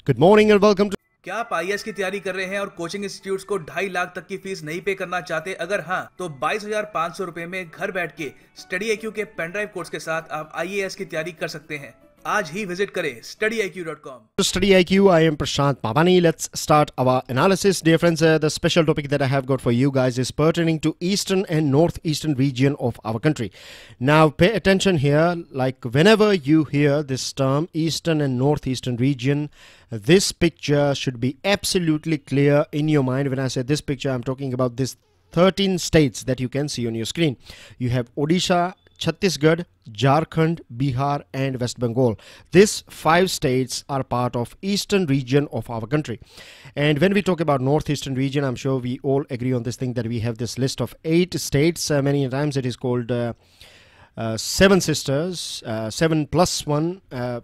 Good morning and welcome to क्या आप IAS की तैयारी कर रहे हैं और कोचिंग इंस्टीट्यूट्स को 2.5 लाख तक की फीस नहीं पे करना चाहते? अगर हाँ, तो 22,500 रुपए में घर बैठ के StudyIQ के पेनड्राइव कोर्स के साथ आप आईएएस की तैयारी कर सकते हैं। आज ही विजिट करें studyIQ.com. StudyIQ. I am Prashant Pavani. Let's start our analysis. Dear friends, the special topic that I have got for you guys is pertaining to eastern and northeastern region of our country. Now, pay attention here. Like whenever you hear this term, eastern and northeastern region, this picture should be absolutely clear in your mind. When I say this picture, I'm talking about this 13 states that you can see on your screen. You have Odisha, Chhattisgarh, Jharkhand, Bihar and West Bengal. These 5 states are part of eastern region of our country. And when we talk about northeastern region, I'm sure we all agree on this thing that we have this list of 8 states. Many times it is called 7 sisters, 7 plus 1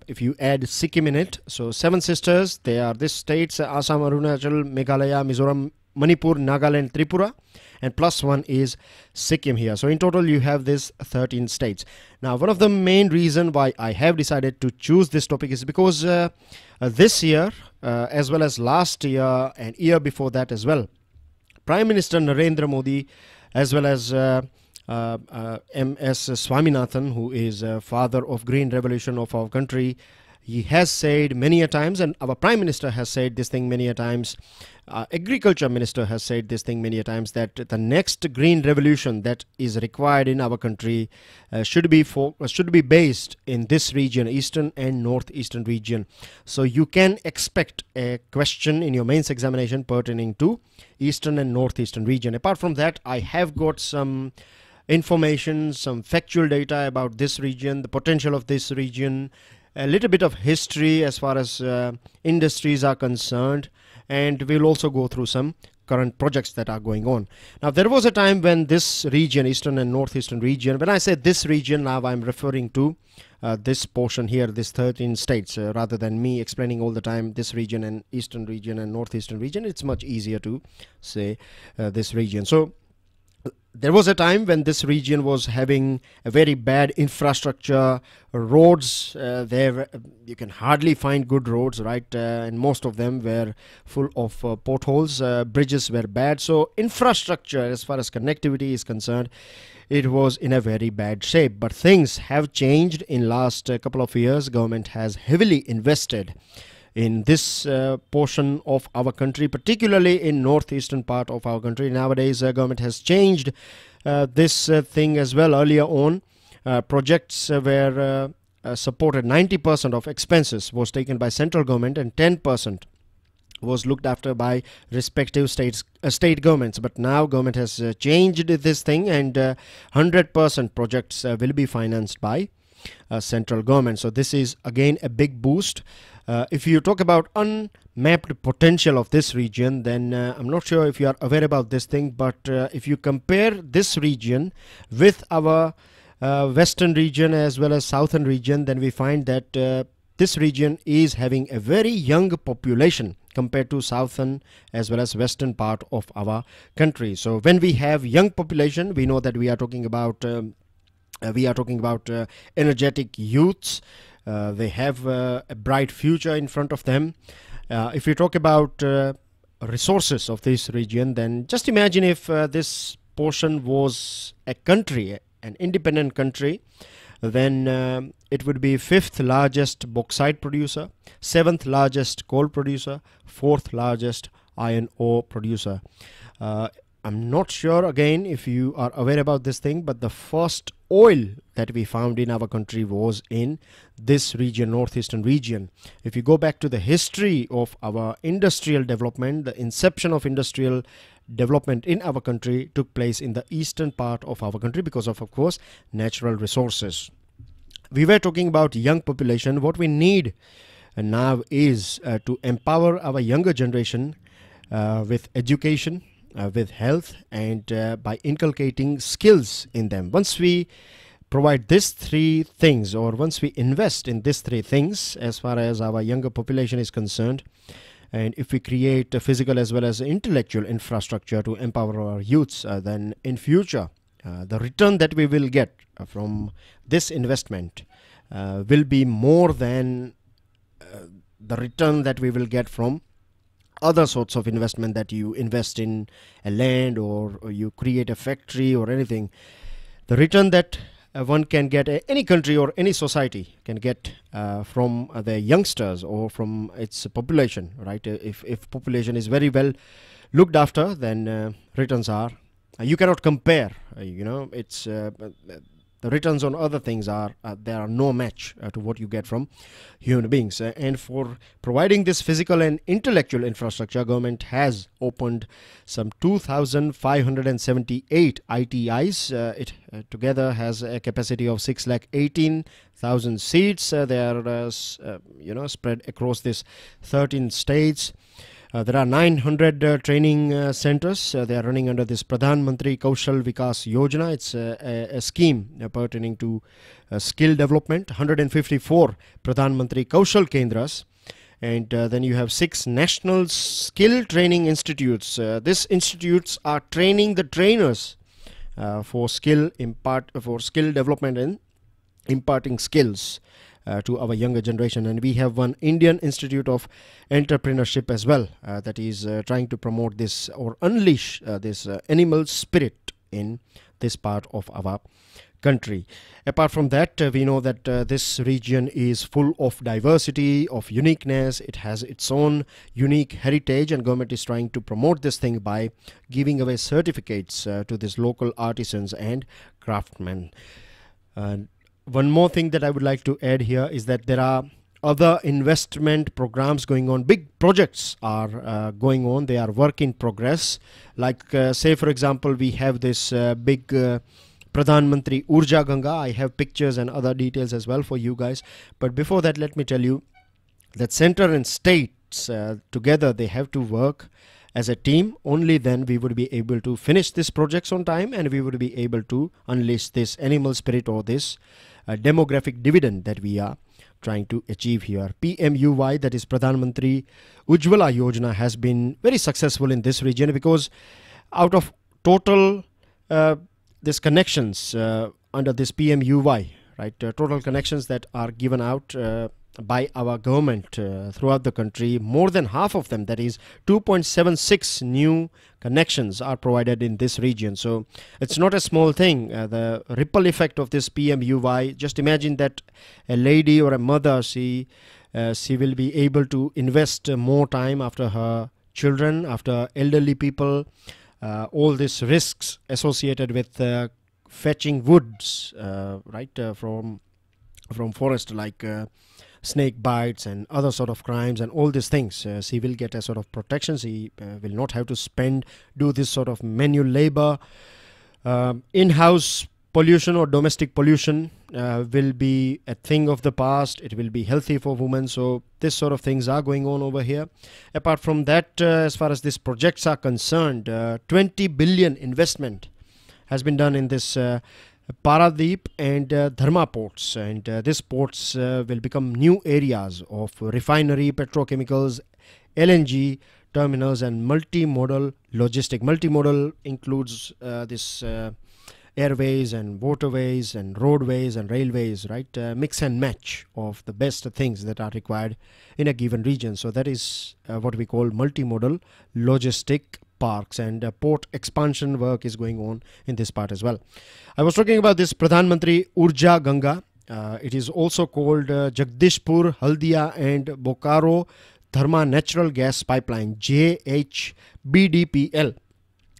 if you add Sikkim in it. So 7 sisters, they are these states: Assam, Arunachal, Meghalaya, Mizoram, Manipur, Nagaland, Tripura, and plus 1 is Sikkim here. So in total you have this 13 states. Now one of the main reason why I have decided to choose this topic is because this year as well as last year and year before that as well, Prime Minister Narendra Modi as well as M.S. Swaminathan, who is father of green revolution of our country, he has said many a times, and our Prime Minister has said this thing many a times, Agriculture Minister has said this thing many a times, that the next green revolution that is required in our country should be based in this region, eastern and northeastern region. So you can expect a question in your mains examination pertaining to eastern and northeastern region. Apart from that, I have got some information, some factual data about this region, the potential of this region, a little bit of history as far as industries are concerned, and we'll also go through some current projects that are going on. Now there was a time when this region, eastern and northeastern region, when I say this region, now I'm referring to this portion here, this 13 states, rather than me explaining all the time this region and eastern region and northeastern region. It's much easier to say this region. So there was a time when this region was having a very bad infrastructure, roads, there you can hardly find good roads, right? And most of them were full of potholes, bridges were bad. So infrastructure, as far as connectivity is concerned, it was in a very bad shape. But things have changed in last couple of years. Government has heavily invested in this portion of our country, particularly in northeastern part of our country. Nowadays government has changed this thing as well. Earlier on, projects were supported. 90% of expenses was taken by central government and 10% was looked after by respective state governments. But now government has changed this thing, and 100% projects will be financed by central government. So this is again a big boost. If you talk about unmapped potential of this region, then I'm not sure if you are aware about this thing, but if you compare this region with our western region as well as southern region, then we find that this region is having a very young population compared to southern as well as western part of our country. So when we have young population, we know that we are talking about energetic youths. They have a bright future in front of them. If we talk about resources of this region, then just imagine if this portion was a country, an independent country, then it would be 5th largest bauxite producer, 7th largest coal producer, 4th largest iron ore producer. I'm not sure again if you are aware about this thing, but the first oil that we found in our country was in this region, northeastern region. If you go back to the history of our industrial development, the inception of industrial development in our country took place in the eastern part of our country because of course, natural resources. We were talking about young population. What we need now is to empower our younger generation with education, with health, and by inculcating skills in them. Once we provide these 3 things, or once we invest in these 3 things as far as our younger population is concerned, and if we create a physical as well as intellectual infrastructure to empower our youths, then in future the return that we will get from this investment will be more than the return that we will get from other sorts of investment, that you invest in a land or you create a factory or anything. The return that one can get, any country or any society can get from the youngsters or from its population, right? If population is very well looked after, then returns are, you cannot compare, it's the returns on other things are there are no match to what you get from human beings. And for providing this physical and intellectual infrastructure, government has opened some 2,578 ITIs. It together has a capacity of 6,18,000 seats. They are spread across this 13 states. There are 900 training centers. They are running under this Pradhan Mantri Kaushal Vikas Yojana. It's a scheme pertaining to skill development. 154 Pradhan Mantri Kaushal Kendras. And then you have 6 national skill training institutes. These institutes are training the trainers for skill development and imparting skills to our younger generation. And we have one Indian Institute of Entrepreneurship as well that is trying to promote this or unleash this animal spirit in this part of our country. Apart from that, we know that this region is full of diversity, of uniqueness. It has its own unique heritage, and government is trying to promote this thing by giving away certificates to these local artisans and craftsmen. One more thing that I would like to add here is that there are other investment programs going on. Big projects are going on. They are work in progress. Like say for example, we have this big Pradhan Mantri Urja Ganga. I have pictures and other details as well for you guys. But before that, let me tell you that center and states together, they have to work as a team. Only then we would be able to finish these projects on time, and we would be able to unleash this animal spirit or this demographic dividend that we are trying to achieve here. PMUY, that is Pradhan Mantri Ujjwala Yojana, has been very successful in this region, because out of total these connections under this PMUY, right, total connections that are given out by our government throughout the country, more than half of them, that is 2.76 new connections, are provided in this region. So it's not a small thing. The ripple effect of this PMUY, just imagine that a lady or a mother, she will be able to invest more time after her children, after elderly people, all these risks associated with fetching woods from forest, like snake bites and other sort of crimes and all these things. She will get a sort of protection. She will not have to do this sort of manual labor. In-house pollution or domestic pollution will be a thing of the past. It will be healthy for women. So this sort of things are going on over here. Apart from that, as far as these projects are concerned, 20 billion investment has been done in this Paradeep and Dharma ports, and these ports will become new areas of refinery, petrochemicals, LNG terminals, and multimodal logistic. Multimodal includes this airways and waterways and roadways and railways, right? Mix and match of the best things that are required in a given region. So that is what we call multimodal logistic parks, and port expansion work is going on in this part as well. I was talking about this Pradhan Mantri Urja Ganga. It is also called Jagdishpur, Haldia and Bokaro Dharma Natural Gas Pipeline, JHBDPL.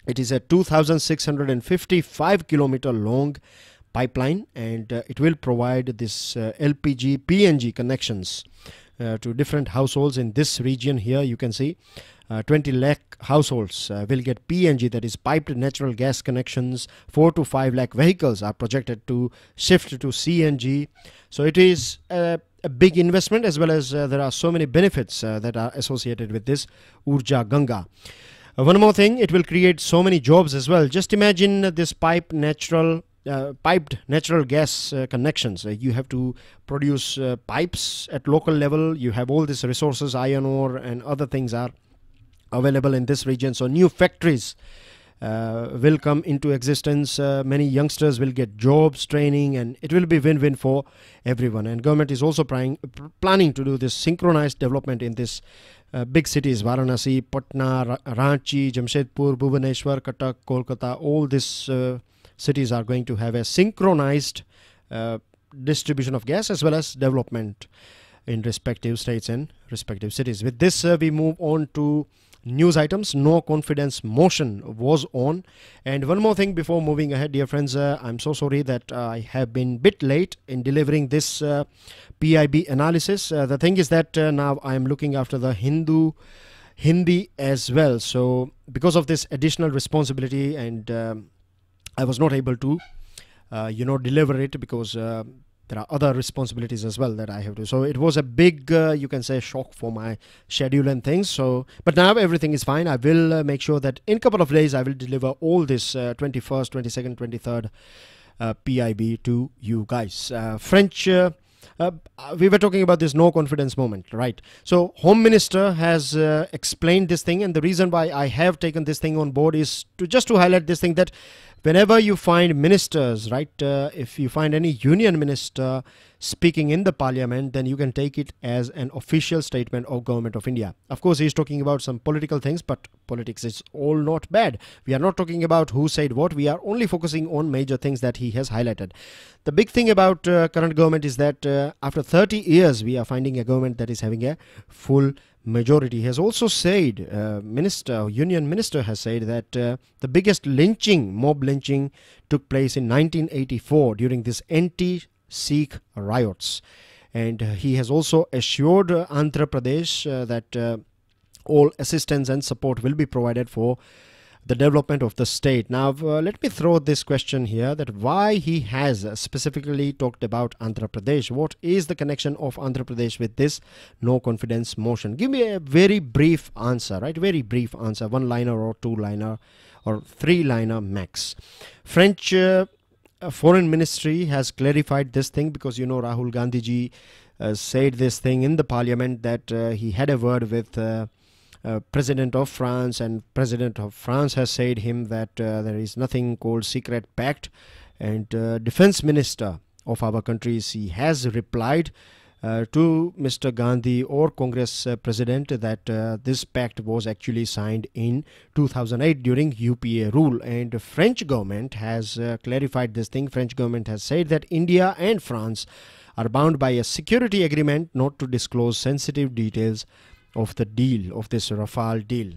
It is a 2,655 kilometer long pipeline, and it will provide this LPG PNG connections to different households in this region. Here you can see 20 lakh households will get PNG, that is piped natural gas connections. 4 to 5 lakh vehicles are projected to shift to CNG. So it is a big investment, as well as there are so many benefits that are associated with this Urja Ganga. One more thing, it will create so many jobs as well. Just imagine this piped natural gas connections. You have to produce pipes at local level. You have all these resources, iron ore and other things are available in this region. So new factories will come into existence. Many youngsters will get jobs, training, and it will be win-win for everyone. And government is also planning to do this synchronized development in this big cities: Varanasi, Patna, Ranchi, Jamshedpur, Bhubaneswar, Cuttack, Kolkata. All these cities are going to have a synchronized distribution of gas as well as development in respective states and respective cities. With this, we move on to news items. No confidence motion was on. And one more thing before moving ahead, dear friends, I'm so sorry that I have been a bit late in delivering this PIB analysis. The thing is that now I'm looking after the Hindi as well. So because of this additional responsibility, and I was not able to deliver it because there are other responsibilities as well that I have to. So it was a big, you can say, shock for my schedule and things. So, but now everything is fine. I will make sure that in a couple of days I will deliver all this 21st, 22nd, 23rd PIB to you guys. French. We were talking about this no confidence moment, right? So Home Minister has explained this thing, and the reason why I have taken this thing on board is to highlight this thing, that whenever you find ministers, right, if you find any union minister speaking in the parliament, then you can take it as an official statement of Government of India. Of course, he's talking about some political things, but politics is all not bad. We are not talking about who said what. We are only focusing on major things that he has highlighted. The big thing about current government is that after 30 years, we are finding a government that is having a full majority. He has also said, union minister has said that the biggest mob lynching took place in 1984 during this anti-Sikh riots. And he has also assured Andhra Pradesh that all assistance and support will be provided for the development of the state. Now, let me throw this question here, that why he has specifically talked about Andhra Pradesh. What is the connection of Andhra Pradesh with this no confidence motion? Give me a very brief answer, right? Very brief answer, one-liner or two-liner or three-liner max. French Foreign Ministry has clarified this thing, because Rahul Gandhi ji said this thing in the parliament, that he had a word with President of France, and President of France has said him that there is nothing called secret pact. And Defense Minister of our country, he has replied to Mr. Gandhi or Congress President that this pact was actually signed in 2008 during UPA rule. And French government has clarified this thing. French government has said that India and France are bound by a security agreement not to disclose sensitive details of the deal, of this Rafale deal.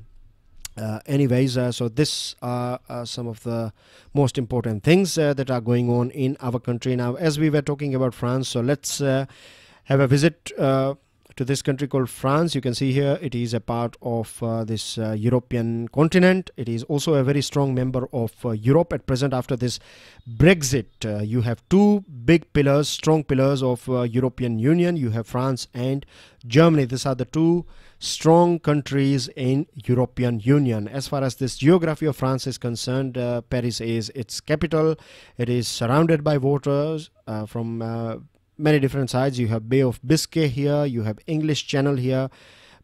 So this are some of the most important things that are going on in our country. Now, as we were talking about France, so let's have a visit to this country called France. You can see here it is a part of this European continent. It is also a very strong member of Europe at present. After this Brexit, you have two big pillars, strong pillars of European Union. You have France and Germany. These are the two strong countries in European Union. As far as this geography of France is concerned, Paris is its capital. It is surrounded by waters from many different sides. You have Bay of Biscay here, you have English Channel here.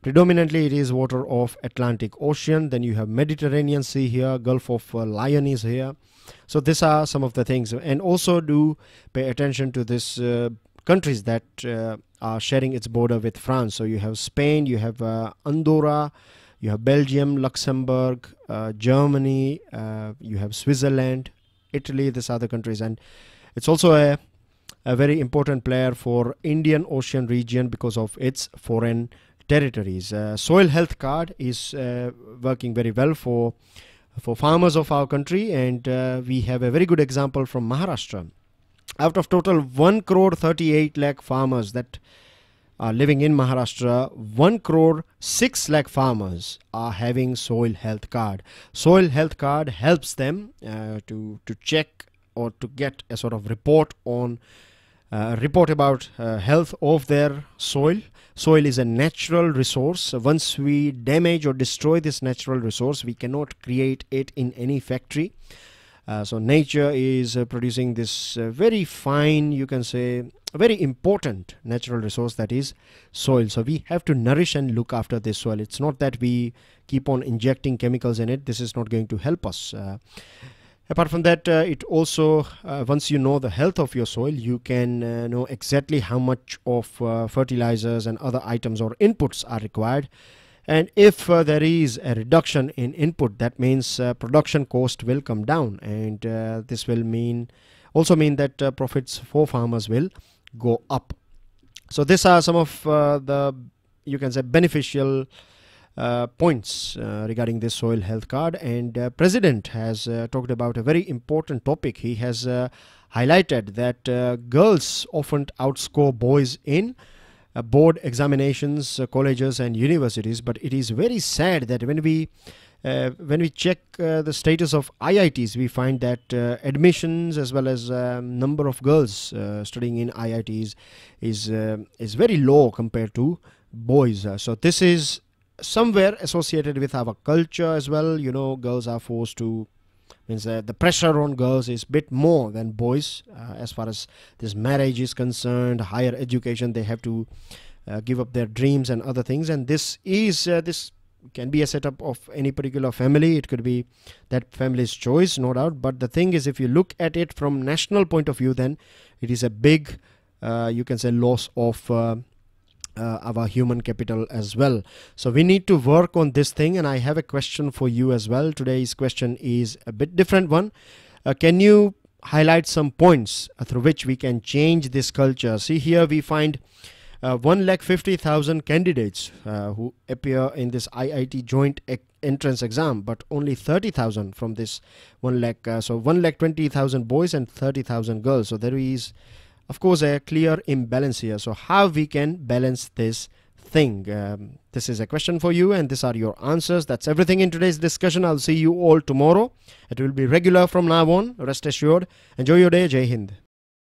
Predominantly it is water of Atlantic Ocean. Then you have Mediterranean Sea here, Gulf of Lion is here. So these are some of the things. And also do pay attention to this countries that are sharing its border with France. So you have Spain, you have Andorra, you have Belgium, Luxembourg, Germany, you have Switzerland, Italy. These are the countries. And it's also a very important player for Indian Ocean region because of its foreign territories. Soil health card is working very well for farmers of our country, and we have a very good example from Maharashtra. Out of total 1 crore 38 lakh farmers that are living in Maharashtra, 1 crore 6 lakh farmers are having soil health card. Soil health card helps them to check or to get a sort of report about health of their soil. Soil is a natural resource. Once we damage or destroy this natural resource, we cannot create it in any factory. So nature is producing this very fine, you can say, a very important natural resource, that is soil. So we have to nourish and look after this soil. It's not that we keep on injecting chemicals in it. This is not going to help us. Apart from that, it also, once you know the health of your soil, you can know exactly how much of fertilizers and other items or inputs are required. And if there is a reduction in input, that means production cost will come down, and this will also mean that profits for farmers will go up. So these are some of the, you can say, beneficial points regarding this soil health card. And President has talked about a very important topic. He has highlighted that girls often outscore boys in board examinations, colleges and universities, but it is very sad that when we check the status of IITs, we find that admissions as well as number of girls studying in IITs is very low compared to boys. So this is somewhere associated with our culture as well. You know, girls are forced to, means the pressure on girls is a bit more than boys as far as this marriage is concerned, higher education, they have to give up their dreams and other things. And this can be a setup of any particular family. It could be that family's choice, no doubt. But the thing is, if you look at it from national point of view, then it is a big, you can say, loss of our human capital as well. So we need to work on this thing, and I have a question for you as well. Today's question is a bit different one. Can you highlight some points through which we can change this culture? See, here we find 150,000 candidates who appear in this IIT joint entrance exam, but only 30,000 from this 1 lakh. So 120,000 boys and 30,000 girls. So there is, of course, a clear imbalance here. So how we can balance this thing? This is a question for you, and these are your answers. That's everything in today's discussion. I'll see you all tomorrow. It will be regular from now on. Rest assured. Enjoy your day. Jai Hind.